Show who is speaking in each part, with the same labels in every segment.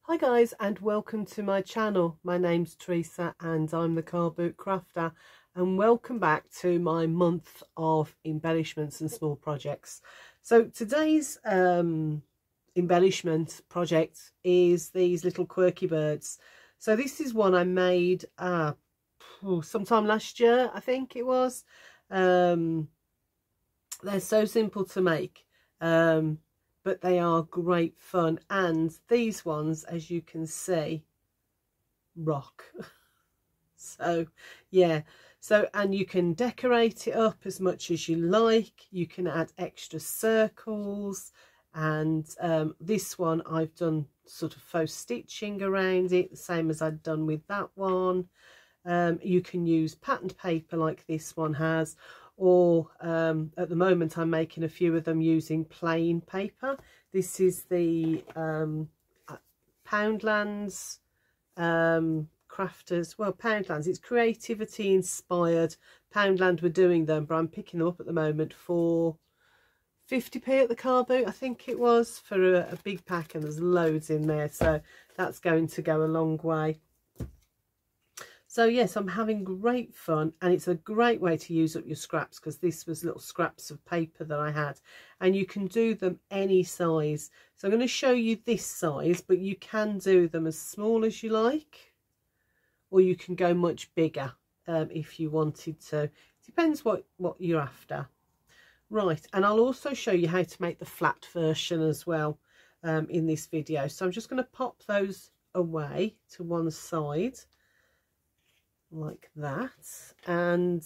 Speaker 1: Hi guys, and welcome to my channel. My name's Teresa and I'm the Carbootcrafter, and welcome back to my month of embellishments and small projects. So today's embellishment project is these little quirky birds. So this is one I made sometime last year, I think it was. They're so simple to make, but they are great fun, and these ones, as you can see, rock. So yeah, and you can decorate it up as much as you like. You can add extra circles, and this one I've done sort of faux stitching around it, the same as I'd done with that one. You can use patterned paper like this one has, or at the moment I'm making a few of them using plain paper. This is the Poundland's crafters, well, Poundland's, it's creativity inspired. Poundland were doing them, but I'm picking them up at the moment for 50p at the car boot, I think it was, for a big pack, and there's loads in there, so that's going to go a long way. So yes, I'm having great fun, and it's a great way to use up your scraps, because this was little scraps of paper that I had, and you can do them any size. So I'm going to show you this size, but you can do them as small as you like, or you can go much bigger if you wanted to. Depends what you're after. Right, and I'll also show you how to make the flat version as well in this video. So I'm just going to pop those away to one side, like that, and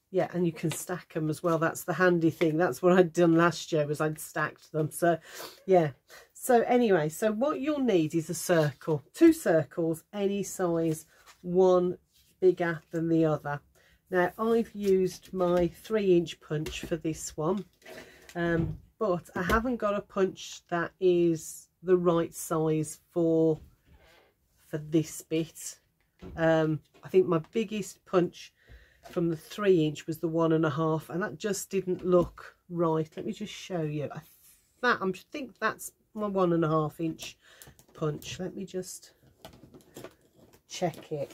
Speaker 1: yeah, and you can stack them as well. That's the handy thing. That's what I'd done last year, was I'd stacked them. So yeah, so anyway, so what you'll need is a circle, 2 circles, any size, one bigger than the other. Now I've used my 3-inch punch for this one, but I haven't got a punch that is the right size for this bit. I think my biggest punch from the 3-inch was the 1.5, and that just didn't look right. Let me just show you. I think that's my 1.5-inch punch. Let me just check it.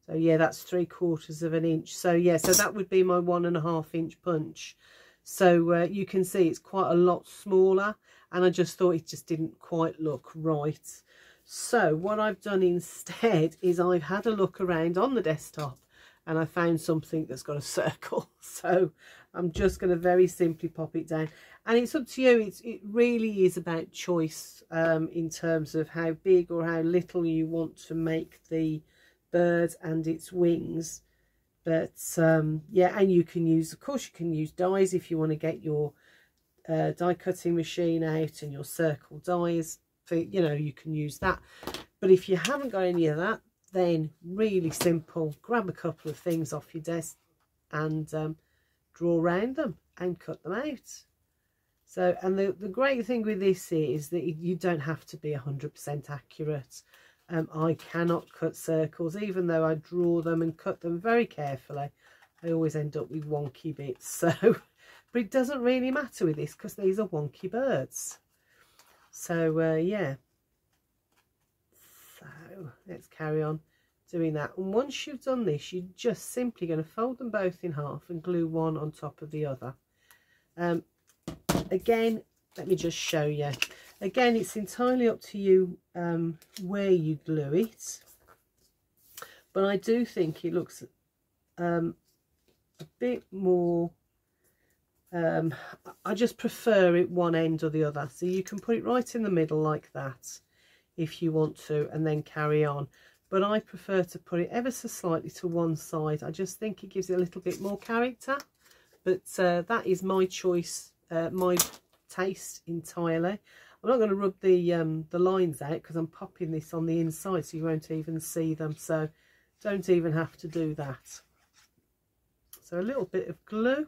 Speaker 1: So yeah, that's 3/4 of an inch. So yeah, so that would be my 1.5-inch punch. So you can see it's quite a lot smaller, and I just thought it just didn't quite look right. So what I've done instead is I've had a look around on the desktop, and I found something that's got a circle. So I'm just going to very simply pop it down, and it's up to you. It really is about choice in terms of how big or how little you want to make the bird and its wings. But yeah, and you can use, of course, you can use dies if you want to get your die cutting machine out and your circle dies for, you know, you can use that. But if you haven't got any of that, then really simple, grab a couple of things off your desk and draw around them and cut them out. So, and the great thing with this is that you don't have to be 100% accurate. I cannot cut circles, even though I draw them and cut them very carefully. I always end up with wonky bits. So, but it doesn't really matter with this, because these are wonky birds. So yeah. So let's carry on doing that. And once you've done this, you're just simply going to fold them both in half and glue one on top of the other. Again, let me just show you. Again, it's entirely up to you where you glue it, but I do think it looks a bit more, I just prefer it one end or the other. So you can put it right in the middle like that if you want to, and then carry on. But I prefer to put it ever so slightly to one side. I just think it gives it a little bit more character. But that is my choice, my taste entirely. I'm not going to rub the lines out, because I'm popping this on the inside, so you won't even see them. So don't even have to do that. So a little bit of glue,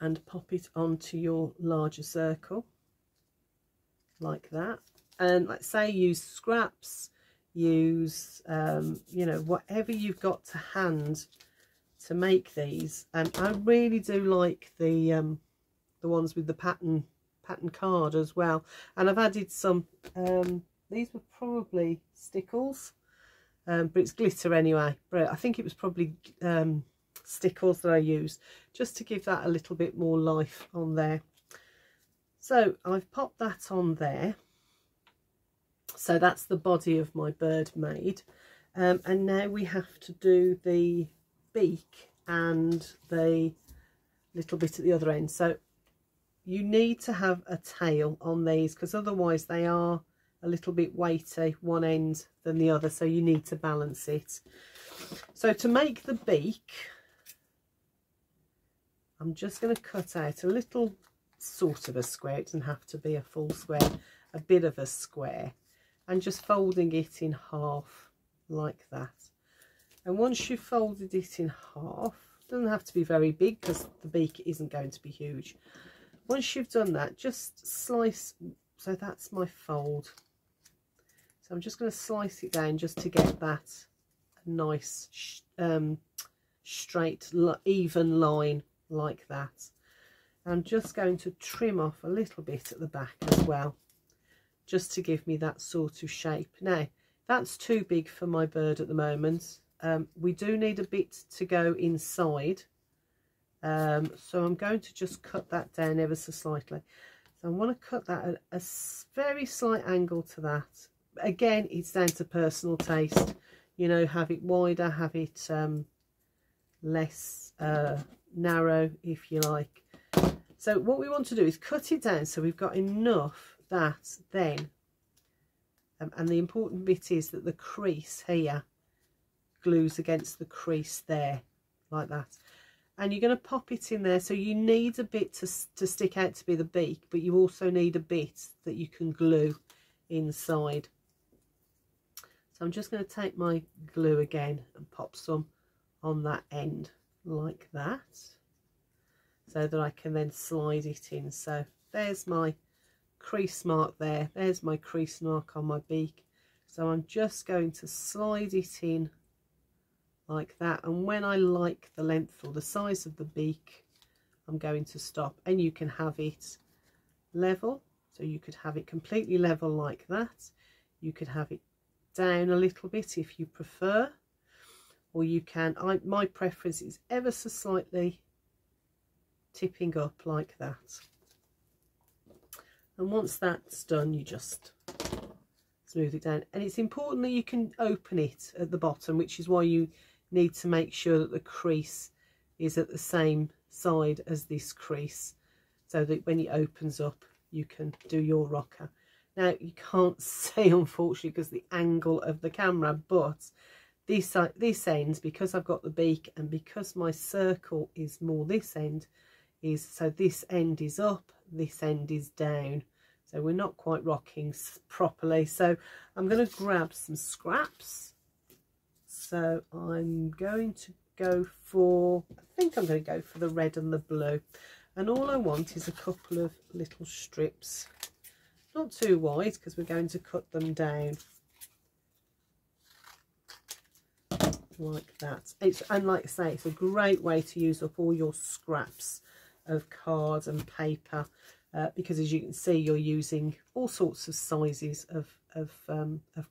Speaker 1: and pop it onto your larger circle like that. And let's say use scraps, use you know, whatever you've got to hand to make these. And I really do like the the ones with the pattern card as well. And I've added some, these were probably stickles, but it's glitter anyway, but I think it was probably stickles that I used just to give that a little bit more life on there. So I've popped that on there. So that's the body of my bird made, and now we have to do the beak and the little bit at the other end. So you need to have a tail on these, because otherwise they are a little bit weighty one end than the other, so you need to balance it. So to make the beak, I'm just going to cut out a little sort of a square. It doesn't have to be a full square, a bit of a square, and just folding it in half like that. And once you've folded it in half, it doesn't have to be very big because the beak isn't going to be huge. Once you've done that, just slice. So that's my fold. So I'm just going to slice it down just to get that nice straight even line like that. I'm just going to trim off a little bit at the back as well, just to give me that sort of shape. Now that's too big for my bird at the moment. We do need a bit to go inside, so I'm going to just cut that down ever so slightly. So I want to cut that at a very slight angle to that. Again, it's down to personal taste, you know, have it wider, have it less narrow if you like. So what we want to do is cut it down so we've got enough that then, and the important bit is that the crease here glues against the crease there like that, and you're going to pop it in there. So you need a bit to stick out to be the beak, but you also need a bit that you can glue inside. So I'm just going to take my glue again and pop some on that end like that, so that I can then slide it in. So there's my crease mark there, there's my crease mark on my beak. So I'm just going to slide it in like that, and when I like the length or the size of the beak, I'm going to stop. And you can have it level, so you could have it completely level like that. You could have it down a little bit if you prefer, or you can, my preference is ever so slightly tipping up like that. And once that's done, you just smooth it down. And it's important that you can open it at the bottom, which is why you need to make sure that the crease is at the same side as this crease, so that when it opens up you can do your rocker. Now you can't see, unfortunately, because the angle of the camera, but this end, because I've got the beak and because my circle is more this end, is so this end is up, this end is down, so we're not quite rocking properly. So I'm going to grab some scraps. So I'm going to go for, I think I'm going to go for the red and the blue, and all I want is a couple of little strips, not too wide because we're going to cut them down like that. And like I say, it's a great way to use up all your scraps of card and paper, because as you can see, you're using all sorts of sizes of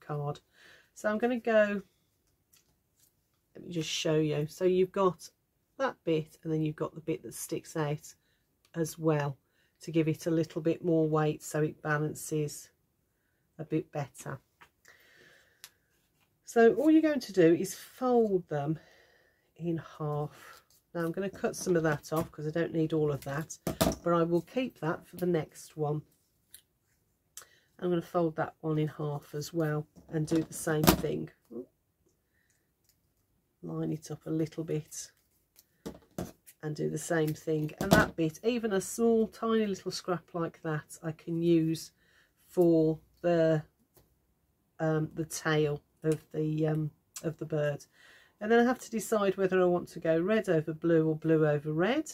Speaker 1: card. So I'm going to go, let me just show you. So you've got that bit, and then you've got the bit that sticks out as well to give it a little bit more weight, so it balances a bit better. So all you're going to do is fold them in half. Now I'm going to cut some of that off because I don't need all of that, but I will keep that for the next one. I'm going to fold that one in half as well and do the same thing. Line it up a little bit and do the same thing. And that bit, even a small tiny little scrap like that, I can use for the tail of the bird. And then I have to decide whether I want to go red over blue or blue over red.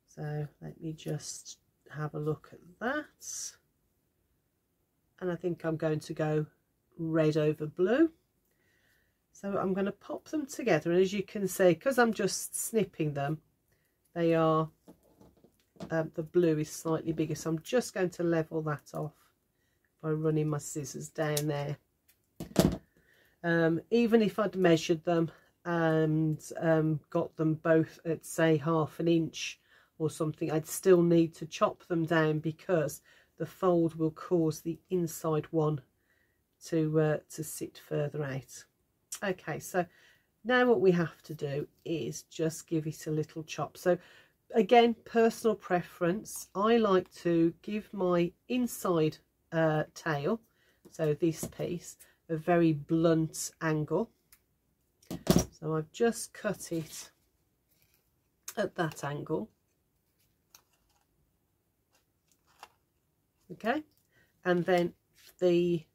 Speaker 1: So let me just have a look at that. And I think I'm going to go red over blue. So I'm going to pop them together, and as you can see, because I'm just snipping them, they are the blue is slightly bigger, so I'm just going to level that off by running my scissors down there. Even if I'd measured them and got them both at say 1/2 inch or something, I'd still need to chop them down because the fold will cause the inside one to sit further out. Okay, so now what we have to do is just give it a little chop. So again, personal preference, I like to give my inside tail, so this piece, a very blunt angle. So I've just cut it at that angle. Okay, and then the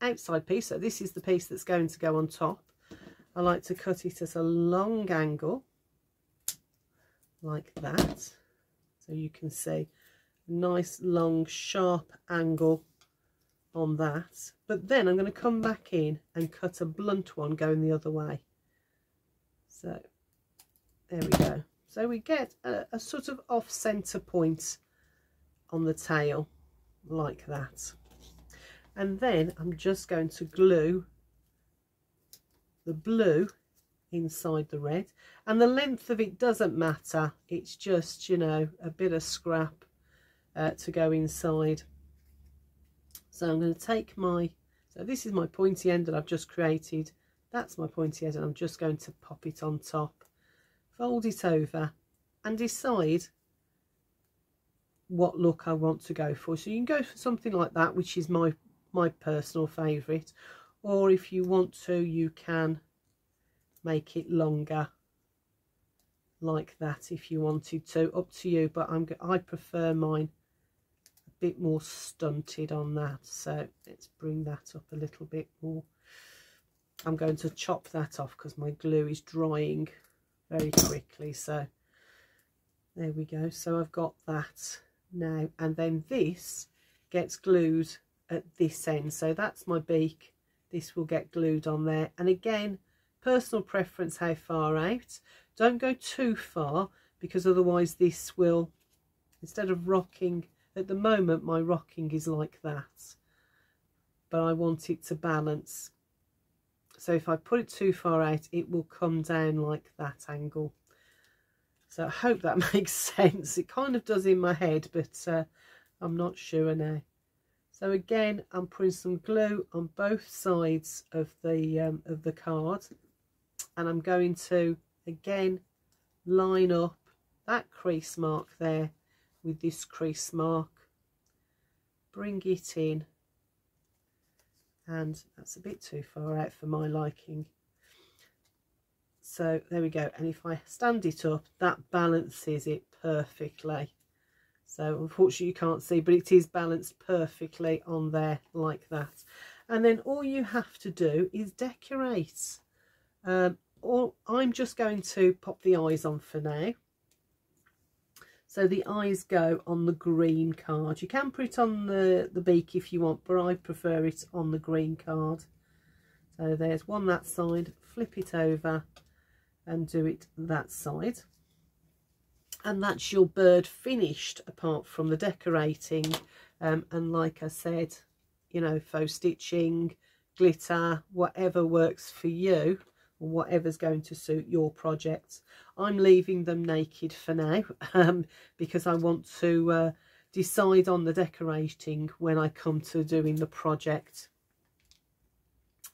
Speaker 1: outside piece, so this is the piece that's going to go on top, I like to cut it at a long angle like that, so you can see a nice long sharp angle on that. But then I'm going to come back in and cut a blunt one going the other way. So there we go. So we get a sort of off center point on the tail like that. And then I'm just going to glue the blue inside the red, and the length of it doesn't matter, it's just, you know, a bit of scrap to go inside. So I'm going to take my, so this is my pointy end that I've just created, that's my pointy end, and I'm just going to pop it on top, fold it over and decide what look I want to go for. So you can go for something like that, which is my personal favourite, or if you want to, you can make it longer like that if you wanted to, up to you, but I prefer mine a bit more stunted on that. So let's bring that up a little bit more. I'm going to chop that off because my glue is drying very quickly. So there we go. So I've got that now, and then this gets glued at this end, so that's my beak. This will get glued on there, and again, personal preference how far out. Don't go too far, because otherwise this will, instead of rocking, at the moment my rocking is like that, but I want it to balance. So if I put it too far out, it will come down like that angle. So I hope that makes sense. It kind of does in my head, but I'm not sure now. So again, I'm putting some glue on both sides of the card, and I'm going to again line up that crease mark there with this crease mark, bring it in, and that's a bit too far out for my liking. So there we go, and if I stand it up, that balances it perfectly. So unfortunately you can't see, but it is balanced perfectly on there like that. And then all you have to do is decorate. Or I'm just going to pop the eyes on for now. So the eyes go on the green card. You can put it on the beak if you want, but I prefer it on the green card. So there's one that side, flip it over and do it that side. And that's your bird finished, apart from the decorating. And like I said, you know, faux stitching, glitter, whatever works for you, or whatever's going to suit your projects. I'm leaving them naked for now, because I want to decide on the decorating when I come to doing the project.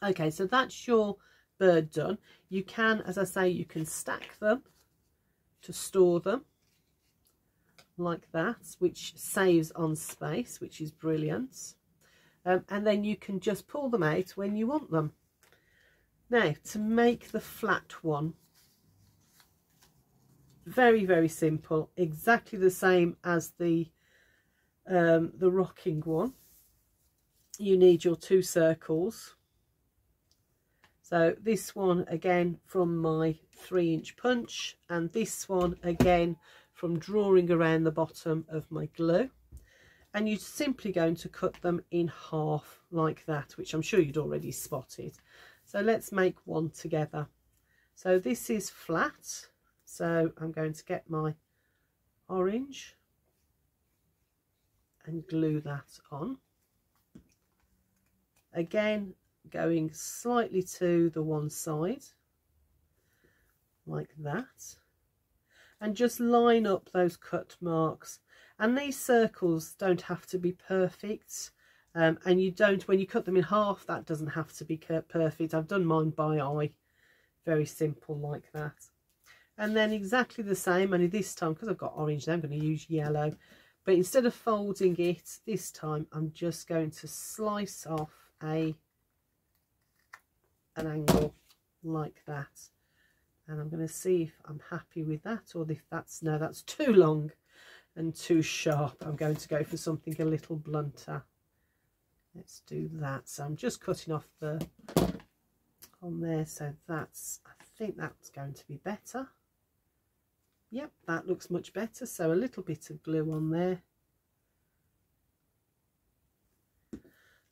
Speaker 1: Okay, so that's your bird done. You can, as I say, you can stack them to store them like that, which saves on space, which is brilliant. And then you can just pull them out when you want them. Now, to make the flat one, very, very simple, exactly the same as the rocking one. You need your 2 circles. So this one again from my 3-inch punch, and this one again from drawing around the bottom of my glue. And you're simply going to cut them in half like that, which I'm sure you'd already spotted. So let's make one together. So this is flat, so I'm going to get my orange and glue that on. Again, going slightly to the one side, like that. And just line up those cut marks. And these circles don't have to be perfect. And you don't, when you cut them in half, that doesn't have to be perfect. I've done mine by eye, very simple like that. And then exactly the same, only this time, because I've got orange now, I'm going to use yellow. But instead of folding it, this time I'm just going to slice off an angle like that. And I'm going to see if I'm happy with that, or if that's, no, that's too long and too sharp. I'm going to go for something a little blunter. Let's do that. So I'm just cutting off the on there, so that's, I think that's going to be better. Yep, that looks much better. So a little bit of glue on there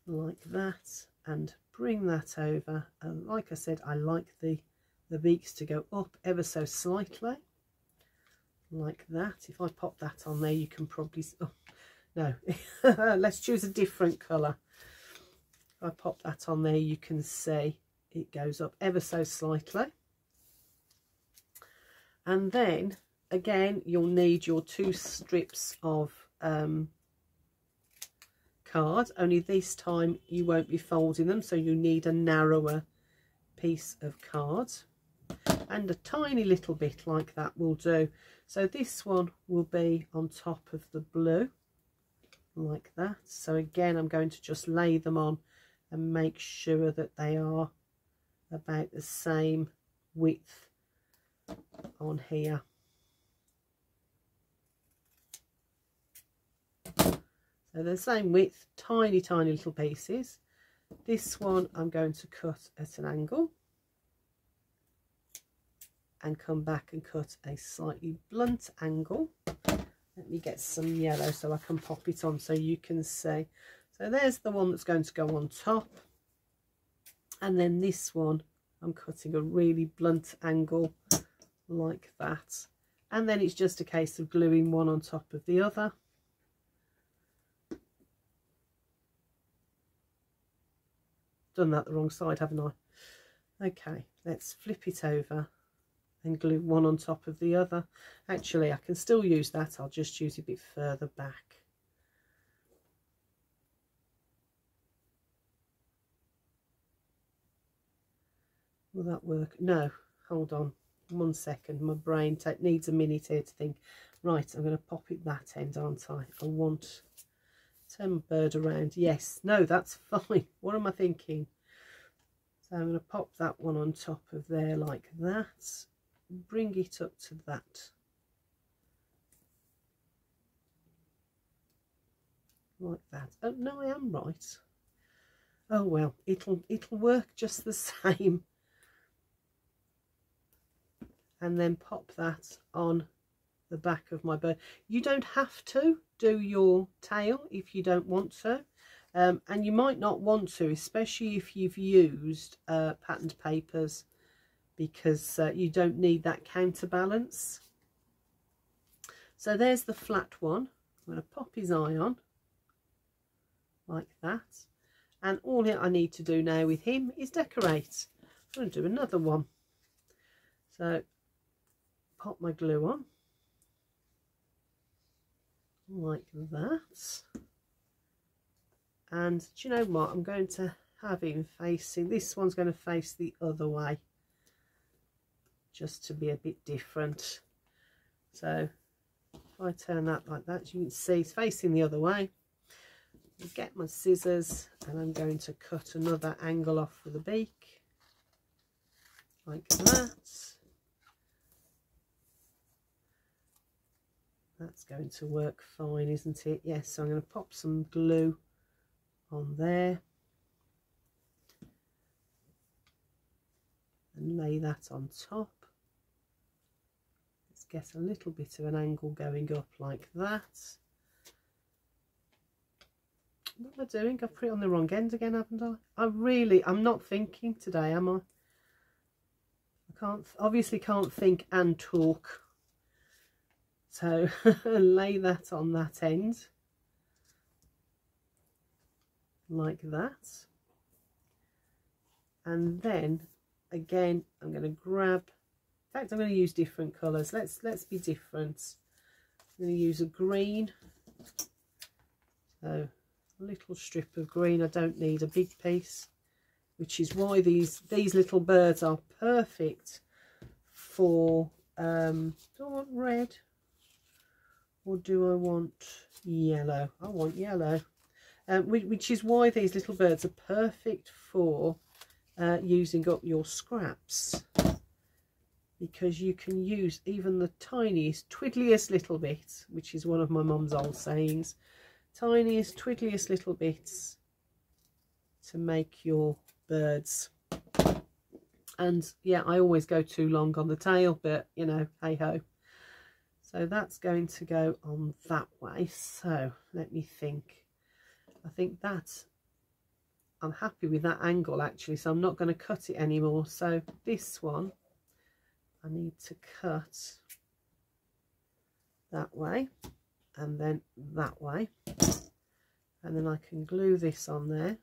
Speaker 1: like that, and bring that over. And like I said, I like the beaks to go up ever so slightly like that. If I pop that on there, you can probably, oh no, let's choose a different colour. If I pop that on there, you can see it goes up ever so slightly. And then again, you'll need your 2 strips of card, only this time you won't be folding them, so you need a narrower piece of card, and a tiny little bit like that will do. So this one will be on top of the blue like that. So again, I'm going to just lay them on and make sure that they are about the same width on here. So the same width, tiny little pieces. This one I'm going to cut at an angle and come back and cut a slightly blunt angle. Let me get some yellow so I can pop it on so you can see. So there's the one that's going to go on top, and then this one I'm cutting a really blunt angle like that, and then it's just a case of gluing one on top of the other. Done that the wrong side, haven't I? Okay, let's flip it over and glue one on top of the other. Actually, I can still use that, I'll just use it a bit further back. Will that work? No, hold on 1 second, my brain needs a minute here to think. Right, I'm going to pop it that end, aren't I? I want to turn my bird around. Yes, no, that's fine. What am I thinking? So I'm going to pop that one on top of there like that, bring it up to that like that. Oh no, I am right. Oh well, it'll work just the same. And then pop that on the back of my bird. You don't have to do your tail if you don't want to, and you might not want to, especially if you've used patterned papers, because you don't need that counterbalance. So there's the flat one. I'm going to pop his eye on like that, and all I need to do now with him is decorate. I'm going to do another one. So pop my glue on like that, and do you know what, I'm going to have him facing, this one's going to face the other way just to be a bit different. So if I turn that like that, you can see it's facing the other way. I'll get my scissors and I'm going to cut another angle off for the beak like that. That's going to work fine, isn't it? Yes, so I'm going to pop some glue on there and lay that on top. Let's get a little bit of an angle going up like that. What am I doing? I've put it on the wrong end again, haven't I? I'm not thinking today, am I? I obviously can't think and talk. So lay that on that end like that, and then again I'm going to grab, in fact I'm going to use different colours. Let's be different. I'm going to use a green, so a little strip of green. I don't need a big piece, which is why these little birds are perfect for do I want red or do I want yellow? I want yellow, which is why these little birds are perfect for using up your scraps, because you can use even the tiniest twiddliest little bit, which is one of my mum's old sayings, tiniest twiddliest little bits to make your birds. And yeah, I always go too long on the tail, but you know, hey ho. So that's going to go on that way. So let me think. I think that I'm happy with that angle actually, so I'm not going to cut it anymore. So this one I need to cut that way and then that way, and then I can glue this on there.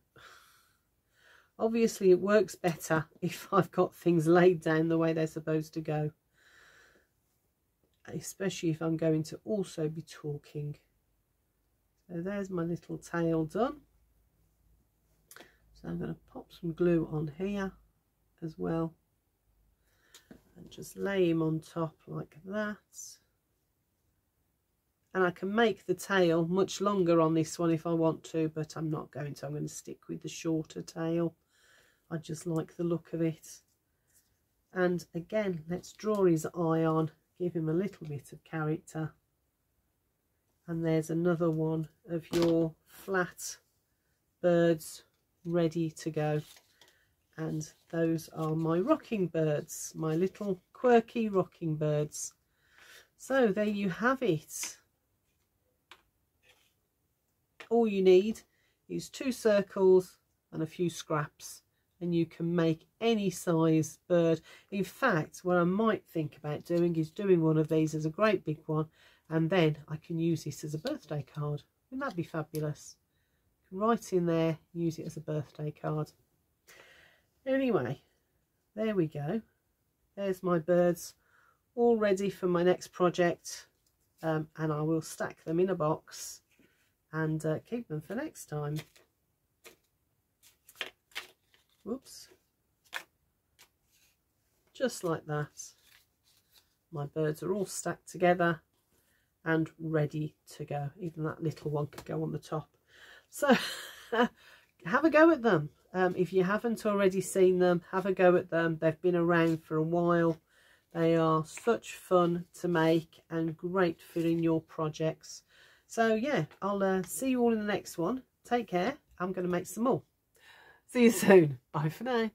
Speaker 1: Obviously it works better if I've got things laid down the way they're supposed to go, especially if I'm going to also be talking. So there's my little tail done. So I'm going to pop some glue on here as well and just lay him on top like that. And I can make the tail much longer on this one if I want to, but I'm not going to. I'm going to stick with the shorter tail. I just like the look of it. And again, let's draw his eye on, give him a little bit of character. And there's another one of your flat birds ready to go. And those are my rocking birds, my little quirky rocking birds. So there you have it. All you need is 2 circles and a few scraps, and you can make any size bird. In fact, what I might think about doing is doing one of these as a great big one, and then I can use this as a birthday card. Wouldn't that be fabulous? Right in there, use it as a birthday card. Anyway, there we go. There's my birds all ready for my next project, and I will stack them in a box and keep them for next time. Whoops. Just like that. My birds are all stacked together and ready to go. Even that little one could go on the top. So have a go at them. If you haven't already seen them, have a go at them. They've been around for a while. They are such fun to make and great for in your projects. So yeah, I'll see you all in the next one. Take care. I'm going to make some more. See you soon. Bye for now.